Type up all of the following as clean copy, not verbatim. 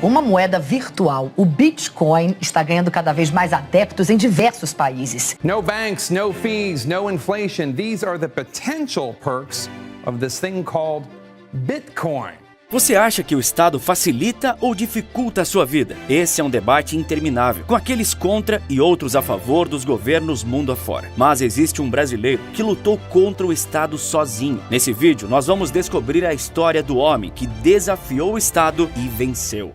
uma moeda virtual. O Bitcoin está ganhando cada vez mais adeptos em diversos países. No banks, no fees, no inflation. These are the potential perks of this thing called Bitcoin. Você acha que o Estado facilita ou dificulta a sua vida? Esse é um debate interminável, com aqueles contra e outros a favor dos governos mundo afora. Mas existe um brasileiro que lutou contra o Estado sozinho. Nesse vídeo, nós vamos descobrir a história do homem que desafiou o Estado e venceu.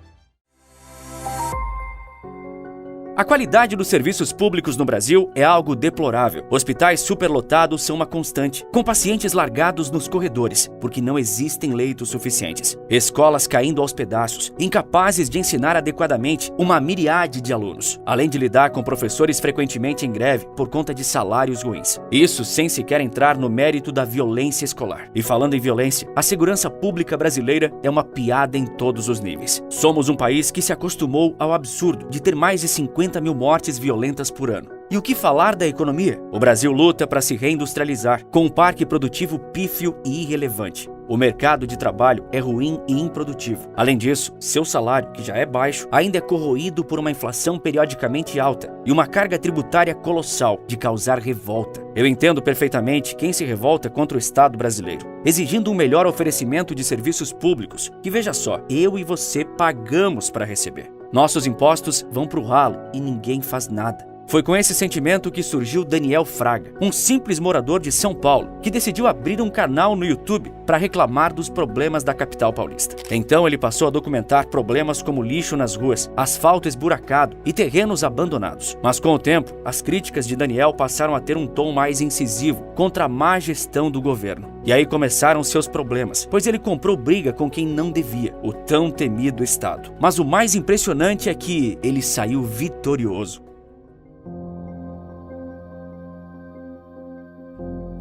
A qualidade dos serviços públicos no Brasil é algo deplorável. Hospitais superlotados são uma constante, com pacientes largados nos corredores, porque não existem leitos suficientes. Escolas caindo aos pedaços, incapazes de ensinar adequadamente uma miríade de alunos, além de lidar com professores frequentemente em greve por conta de salários ruins. Isso sem sequer entrar no mérito da violência escolar. E falando em violência, a segurança pública brasileira é uma piada em todos os níveis. Somos um país que se acostumou ao absurdo de ter mais de 50 mil mortes violentas por ano. E o que falar da economia? O Brasil luta para se reindustrializar, com um parque produtivo pífio e irrelevante. O mercado de trabalho é ruim e improdutivo. Além disso, seu salário, que já é baixo, ainda é corroído por uma inflação periodicamente alta e uma carga tributária colossal de causar revolta. Eu entendo perfeitamente quem se revolta contra o Estado brasileiro, exigindo um melhor oferecimento de serviços públicos, que veja só, eu e você pagamos para receber. Nossos impostos vão para o ralo e ninguém faz nada. Foi com esse sentimento que surgiu Daniel Fraga, um simples morador de São Paulo, que decidiu abrir um canal no YouTube para reclamar dos problemas da capital paulista. Então ele passou a documentar problemas como lixo nas ruas, asfalto esburacado e terrenos abandonados. Mas com o tempo, as críticas de Daniel passaram a ter um tom mais incisivo contra a má gestão do governo. E aí começaram seus problemas, pois ele comprou briga com quem não devia, o tão temido Estado. Mas o mais impressionante é que ele saiu vitorioso.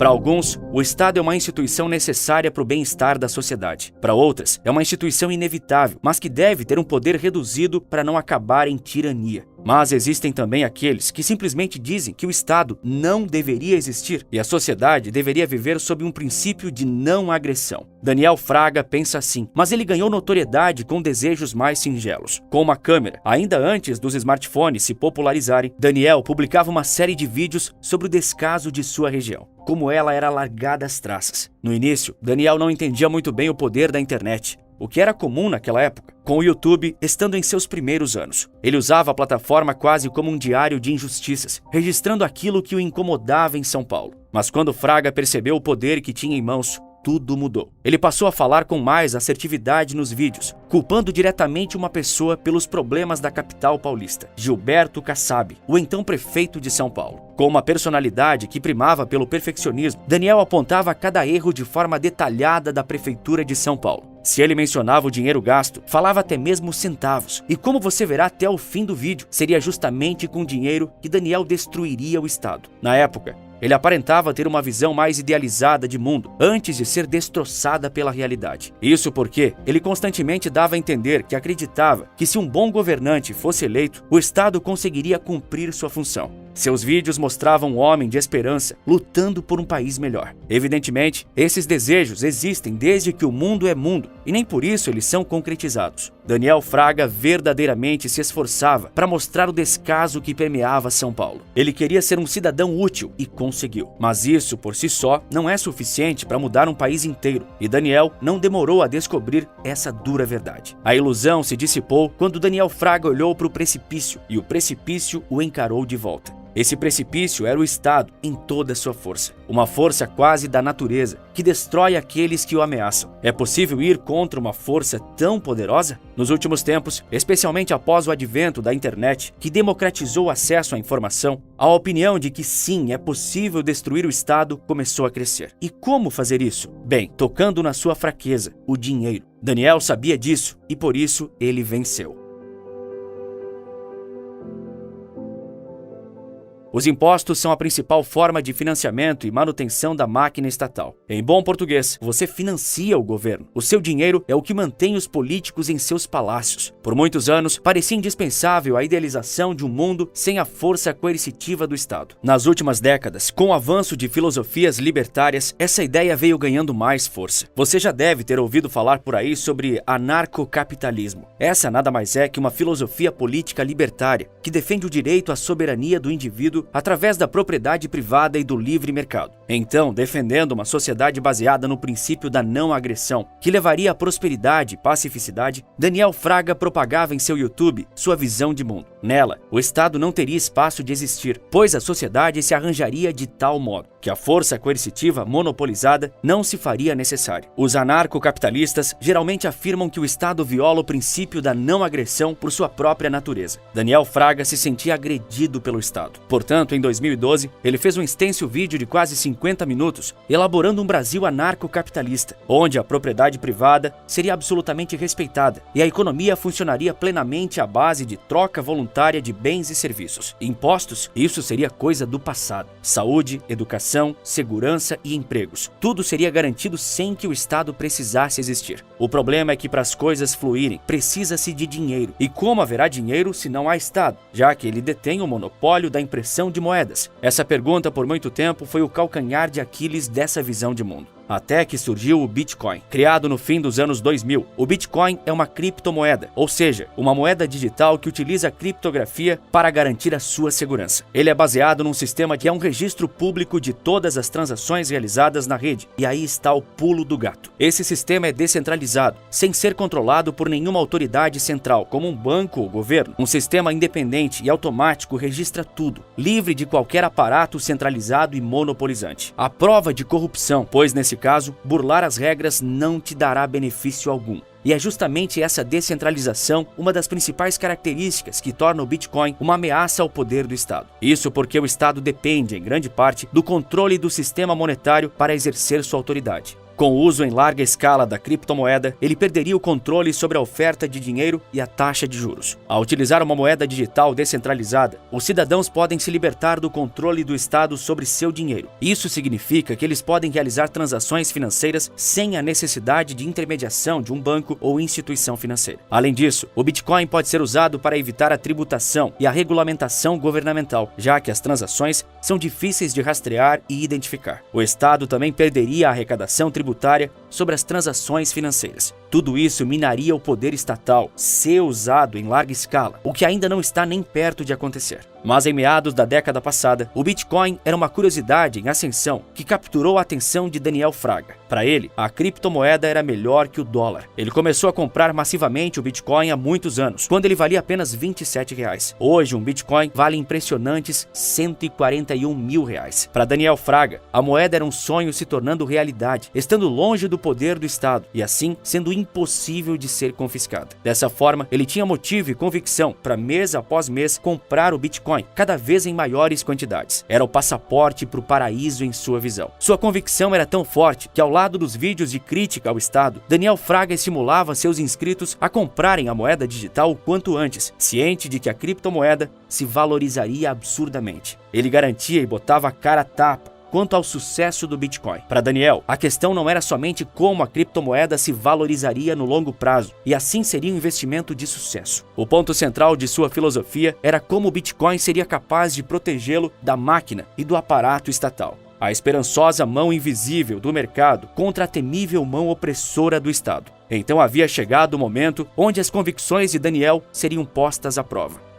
Para alguns, o Estado é uma instituição necessária para o bem-estar da sociedade. Para outras, é uma instituição inevitável, mas que deve ter um poder reduzido para não acabar em tirania. Mas existem também aqueles que simplesmente dizem que o Estado não deveria existir e a sociedade deveria viver sob um princípio de não agressão. Daniel Fraga pensa assim, mas ele ganhou notoriedade com desejos mais singelos. Com uma câmera, ainda antes dos smartphones se popularizarem, Daniel publicava uma série de vídeos sobre o descaso de sua região, como ela era largada às traças. No início, Daniel não entendia muito bem o poder da internet, o que era comum naquela época, com o YouTube estando em seus primeiros anos. Ele usava a plataforma quase como um diário de injustiças, registrando aquilo que o incomodava em São Paulo. Mas quando Fraga percebeu o poder que tinha em mãos, tudo mudou. Ele passou a falar com mais assertividade nos vídeos, culpando diretamente uma pessoa pelos problemas da capital paulista, Gilberto Kassab, o então prefeito de São Paulo. Com uma personalidade que primava pelo perfeccionismo, Daniel apontava cada erro de forma detalhada da prefeitura de São Paulo. Se ele mencionava o dinheiro gasto, falava até mesmo centavos. E como você verá até o fim do vídeo, seria justamente com dinheiro que Daniel destruiria o Estado. Na época, ele aparentava ter uma visão mais idealizada de mundo, antes de ser destroçada pela realidade. Isso porque ele constantemente dava a entender que acreditava que se um bom governante fosse eleito, o Estado conseguiria cumprir sua função. Seus vídeos mostravam um homem de esperança lutando por um país melhor. Evidentemente, esses desejos existem desde que o mundo é mundo, e nem por isso eles são concretizados. Daniel Fraga verdadeiramente se esforçava para mostrar o descaso que permeava São Paulo. Ele queria ser um cidadão útil e conseguiu. Mas isso, por si só, não é suficiente para mudar um país inteiro, e Daniel não demorou a descobrir essa dura verdade. A ilusão se dissipou quando Daniel Fraga olhou para o precipício, e o precipício o encarou de volta. Esse precipício era o Estado em toda a sua força. Uma força quase da natureza, que destrói aqueles que o ameaçam. É possível ir contra uma força tão poderosa? Nos últimos tempos, especialmente após o advento da internet, que democratizou o acesso à informação, a opinião de que sim, é possível destruir o Estado começou a crescer. E como fazer isso? Bem, tocando na sua fraqueza, o dinheiro. Daniel sabia disso e por isso ele venceu. Os impostos são a principal forma de financiamento e manutenção da máquina estatal. Em bom português, você financia o governo. O seu dinheiro é o que mantém os políticos em seus palácios. Por muitos anos, parecia indispensável a idealização de um mundo sem a força coercitiva do Estado. Nas últimas décadas, com o avanço de filosofias libertárias, essa ideia veio ganhando mais força. Você já deve ter ouvido falar por aí sobre anarcocapitalismo. Essa nada mais é que uma filosofia política libertária que defende o direito à soberania do indivíduo através da propriedade privada e do livre mercado. Então, defendendo uma sociedade baseada no princípio da não agressão, que levaria à prosperidade e pacificidade, Daniel Fraga propagava em seu YouTube sua visão de mundo. Nela, o Estado não teria espaço de existir, pois a sociedade se arranjaria de tal modo que a força coercitiva monopolizada não se faria necessária. Os anarcocapitalistas geralmente afirmam que o Estado viola o princípio da não agressão por sua própria natureza. Daniel Fraga se sentia agredido pelo Estado. Portanto, em 2012, ele fez um extenso vídeo de quase 50 minutos elaborando um Brasil anarcocapitalista, onde a propriedade privada seria absolutamente respeitada e a economia funcionaria plenamente à base de troca voluntária de bens e serviços. Impostos, isso seria coisa do passado. Saúde, educação, segurança e empregos. Tudo seria garantido sem que o Estado precisasse existir. O problema é que para as coisas fluírem, precisa-se de dinheiro. E como haverá dinheiro se não há Estado, já que ele detém o monopólio da impressão de moedas? Essa pergunta, por muito tempo, foi o calcanhar de Aquiles dessa visão de mundo. Até que surgiu o Bitcoin. Criado no fim dos anos 2000, o Bitcoin é uma criptomoeda, ou seja, uma moeda digital que utiliza a criptografia para garantir a sua segurança. Ele é baseado num sistema que é um registro público de todas as transações realizadas na rede. E aí está o pulo do gato. Esse sistema é descentralizado, sem ser controlado por nenhuma autoridade central, como um banco ou governo. Um sistema independente e automático registra tudo, livre de qualquer aparato centralizado e monopolizante. A prova de corrupção, pois nesse caso, burlar as regras não te dará benefício algum. E é justamente essa descentralização uma das principais características que torna o Bitcoin uma ameaça ao poder do Estado. Isso porque o Estado depende, em grande parte, do controle do sistema monetário para exercer sua autoridade. Com o uso em larga escala da criptomoeda, ele perderia o controle sobre a oferta de dinheiro e a taxa de juros. Ao utilizar uma moeda digital descentralizada, os cidadãos podem se libertar do controle do Estado sobre seu dinheiro. Isso significa que eles podem realizar transações financeiras sem a necessidade de intermediação de um banco ou instituição financeira. Além disso, o Bitcoin pode ser usado para evitar a tributação e a regulamentação governamental, já que as transações são difíceis de rastrear e identificar. O Estado também perderia a arrecadação tributária sobre as transações financeiras. Tudo isso minaria o poder estatal, ser usado em larga escala, o que ainda não está nem perto de acontecer. Mas em meados da década passada, o Bitcoin era uma curiosidade em ascensão que capturou a atenção de Daniel Fraga. Para ele, a criptomoeda era melhor que o dólar. Ele começou a comprar massivamente o Bitcoin há muitos anos, quando ele valia apenas R$27. Hoje, um Bitcoin vale impressionantes R$141 mil. Para Daniel Fraga, a moeda era um sonho se tornando realidade, estando longe do poder do Estado e assim sendo impossível de ser confiscada. Dessa forma, ele tinha motivo e convicção para mês após mês comprar o Bitcoin, cada vez em maiores quantidades. Era o passaporte para o paraíso em sua visão. Sua convicção era tão forte que, ao lado dos vídeos de crítica ao Estado, Daniel Fraga estimulava seus inscritos a comprarem a moeda digital o quanto antes, ciente de que a criptomoeda se valorizaria absurdamente. Ele garantia e botava a cara a tapa quanto ao sucesso do Bitcoin. Para Daniel, a questão não era somente como a criptomoeda se valorizaria no longo prazo, e assim seria um investimento de sucesso. O ponto central de sua filosofia era como o Bitcoin seria capaz de protegê-lo da máquina e do aparato estatal. A esperançosa mão invisível do mercado contra a temível mão opressora do Estado. Então havia chegado o momento onde as convicções de Daniel seriam postas à prova.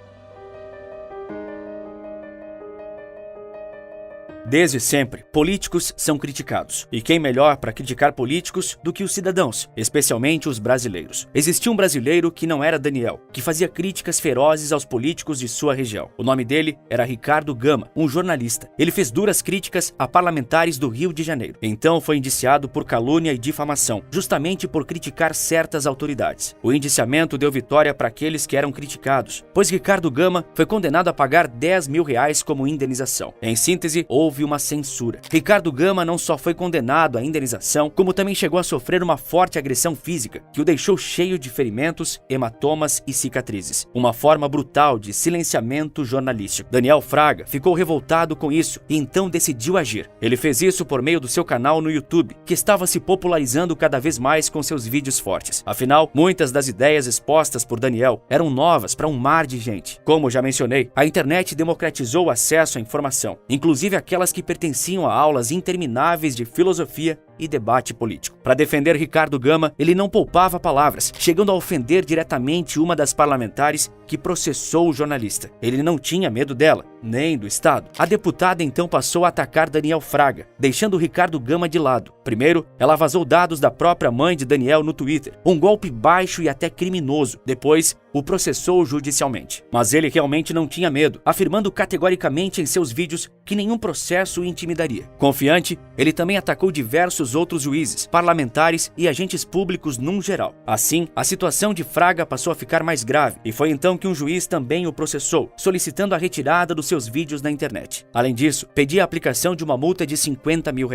Desde sempre, políticos são criticados. E quem melhor para criticar políticos do que os cidadãos, especialmente os brasileiros? Existia um brasileiro que não era Daniel, que fazia críticas ferozes aos políticos de sua região. O nome dele era Ricardo Gama, um jornalista. Ele fez duras críticas a parlamentares do Rio de Janeiro. Então foi indiciado por calúnia e difamação, justamente por criticar certas autoridades. O indiciamento deu vitória para aqueles que eram criticados, pois Ricardo Gama foi condenado a pagar R$10 mil como indenização. Em síntese, houve houve uma censura. Ricardo Gama não só foi condenado à indenização, como também chegou a sofrer uma forte agressão física, que o deixou cheio de ferimentos, hematomas e cicatrizes. Uma forma brutal de silenciamento jornalístico. Daniel Fraga ficou revoltado com isso e então decidiu agir. Ele fez isso por meio do seu canal no YouTube, que estava se popularizando cada vez mais com seus vídeos fortes. Afinal, muitas das ideias expostas por Daniel eram novas para um mar de gente. Como já mencionei, a internet democratizou o acesso à informação, inclusive aquelas que pertenciam a aulas intermináveis de filosofia e debate político. Para defender Ricardo Gama, ele não poupava palavras, chegando a ofender diretamente uma das parlamentares que processou o jornalista. Ele não tinha medo dela, nem do Estado. A deputada então passou a atacar Daniel Fraga, deixando Ricardo Gama de lado. Primeiro, ela vazou dados da própria mãe de Daniel no Twitter, um golpe baixo e até criminoso. Depois, o processou judicialmente. Mas ele realmente não tinha medo, afirmando categoricamente em seus vídeos que nenhum processo o intimidaria. Confiante, ele também atacou diversos outros juízes, parlamentares e agentes públicos num geral. Assim, a situação de Fraga passou a ficar mais grave e foi então que um juiz também o processou, solicitando a retirada dos seus vídeos na internet. Além disso, pedia a aplicação de uma multa de R$50 mil.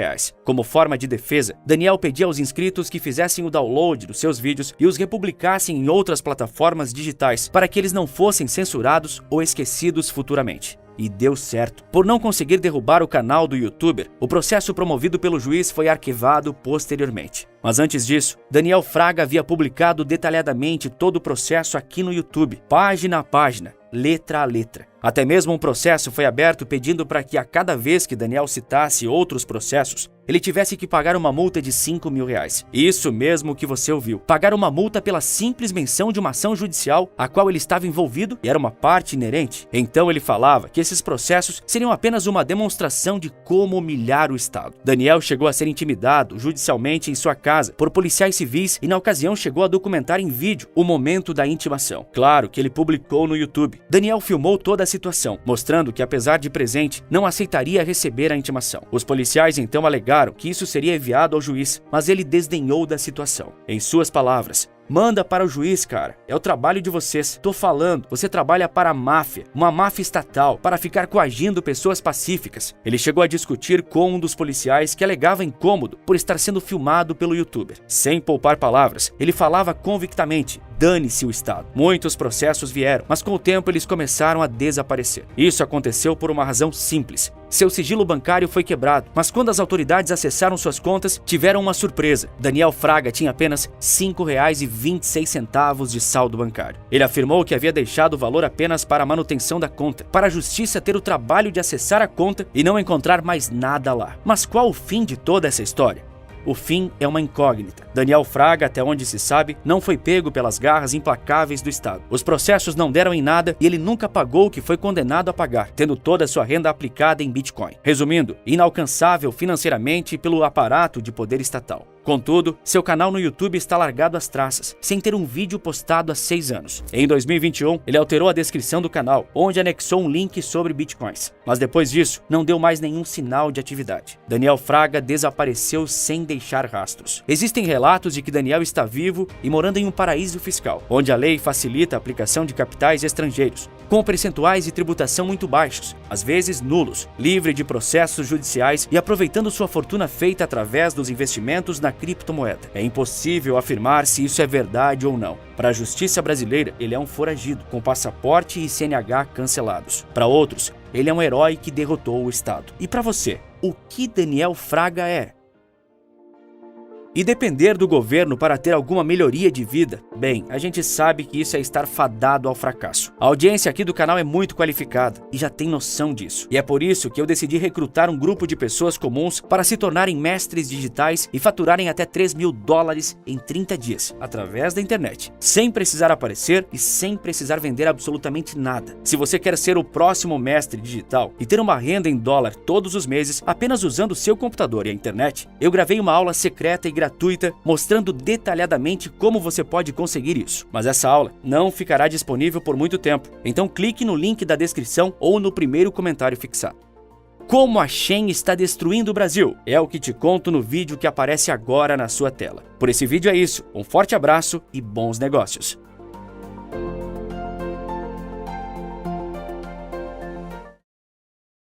Como forma de defesa, Daniel pedia aos inscritos que fizessem o download dos seus vídeos e os republicassem em outras plataformas digitais para que eles não fossem censurados ou esquecidos futuramente. E deu certo. Por não conseguir derrubar o canal do youtuber, o processo promovido pelo juiz foi arquivado posteriormente. Mas antes disso, Daniel Fraga havia publicado detalhadamente todo o processo aqui no YouTube, página a página, letra a letra. Até mesmo um processo foi aberto pedindo para que a cada vez que Daniel citasse outros processos, ele tivesse que pagar uma multa de R$5 mil. Isso mesmo que você ouviu. Pagar uma multa pela simples menção de uma ação judicial a qual ele estava envolvido e era uma parte inerente. Então ele falava que esses processos seriam apenas uma demonstração de como humilhar o Estado. Daniel chegou a ser intimidado judicialmente em sua casa por policiais civis e na ocasião chegou a documentar em vídeo o momento da intimação. Claro que ele publicou no YouTube. Daniel filmou toda a situação, mostrando que apesar de presente, não aceitaria receber a intimação. Os policiais então alegaram que isso seria enviado ao juiz, mas ele desdenhou da situação. Em suas palavras, "Manda para o juiz, cara. É o trabalho de vocês. Tô falando, você trabalha para a máfia, uma máfia estatal, para ficar coagindo pessoas pacíficas." Ele chegou a discutir com um dos policiais que alegava incômodo por estar sendo filmado pelo youtuber. Sem poupar palavras, ele falava convictamente: "Dane-se o Estado." Muitos processos vieram, mas com o tempo eles começaram a desaparecer. Isso aconteceu por uma razão simples. Seu sigilo bancário foi quebrado, mas quando as autoridades acessaram suas contas, tiveram uma surpresa. Daniel Fraga tinha apenas R$ 5,26 de saldo bancário. Ele afirmou que havia deixado o valor apenas para a manutenção da conta, para a justiça ter o trabalho de acessar a conta e não encontrar mais nada lá. Mas qual o fim de toda essa história? O fim é uma incógnita. Daniel Fraga, até onde se sabe, não foi pego pelas garras implacáveis do Estado. Os processos não deram em nada e ele nunca pagou o que foi condenado a pagar, tendo toda a sua renda aplicada em Bitcoin. Resumindo, inalcançável financeiramente pelo aparato de poder estatal. Contudo, seu canal no YouTube está largado às traças, sem ter um vídeo postado há 6 anos. Em 2021, ele alterou a descrição do canal, onde anexou um link sobre bitcoins. Mas depois disso, não deu mais nenhum sinal de atividade. Daniel Fraga desapareceu sem deixar rastros. Existem relatos de que Daniel está vivo e morando em um paraíso fiscal, onde a lei facilita a aplicação de capitais estrangeiros, com percentuais de tributação muito baixos, às vezes nulos, livre de processos judiciais e aproveitando sua fortuna feita através dos investimentos na criptomoeda. É impossível afirmar se isso é verdade ou não. Para a justiça brasileira, ele é um foragido, com passaporte e CNH cancelados. Para outros, ele é um herói que derrotou o Estado. E para você, o que Daniel Fraga é? E depender do governo para ter alguma melhoria de vida, bem, a gente sabe que isso é estar fadado ao fracasso. A audiência aqui do canal é muito qualificada e já tem noção disso. E é por isso que eu decidi recrutar um grupo de pessoas comuns para se tornarem mestres digitais e faturarem até $3 mil em 30 dias, através da internet, sem precisar aparecer e sem precisar vender absolutamente nada. Se você quer ser o próximo mestre digital e ter uma renda em dólar todos os meses, apenas usando o seu computador e a internet, eu gravei uma aula secreta e gratuita mostrando detalhadamente como você pode conseguir isso. Mas essa aula não ficará disponível por muito tempo, então clique no link da descrição ou no primeiro comentário fixado. Como a Shein está destruindo o Brasil? É o que te conto no vídeo que aparece agora na sua tela. Por esse vídeo é isso, um forte abraço e bons negócios.